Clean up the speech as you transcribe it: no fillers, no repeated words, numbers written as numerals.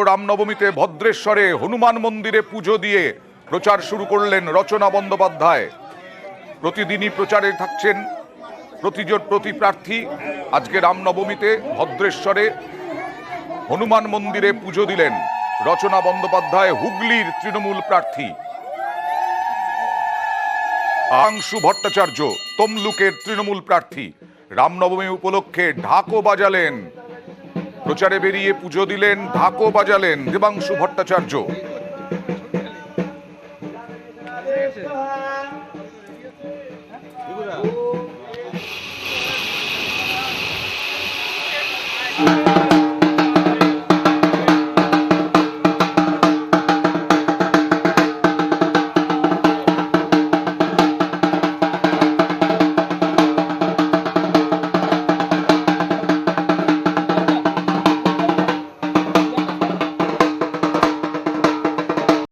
রামনবমীতে ভদ্রেশ্বরে হনুমান মন্দিরে পুজো দিয়ে প্রচার শুরু করলেন রচনা বন্দ্যোপাধ্যায়। প্রতিদিনই প্রচারে থাকছেন প্রতি প্রার্থী। আজকে রামনবমীতে ভদ্রেশ্বরে হনুমান মন্দিরে পুজো দিলেন রচনা বন্দ্যোপাধ্যায়, হুগলির তৃণমূল প্রার্থী। আংশু ভট্টাচার্য তমলুকের তৃণমূল প্রার্থী রামনবমী উপলক্ষে ঢাকও বাজালেন। প্রচারে বেরিয়ে পুজো দিলেন, ঢাকও বাজালেন দেবাংশু ভট্টাচার্য।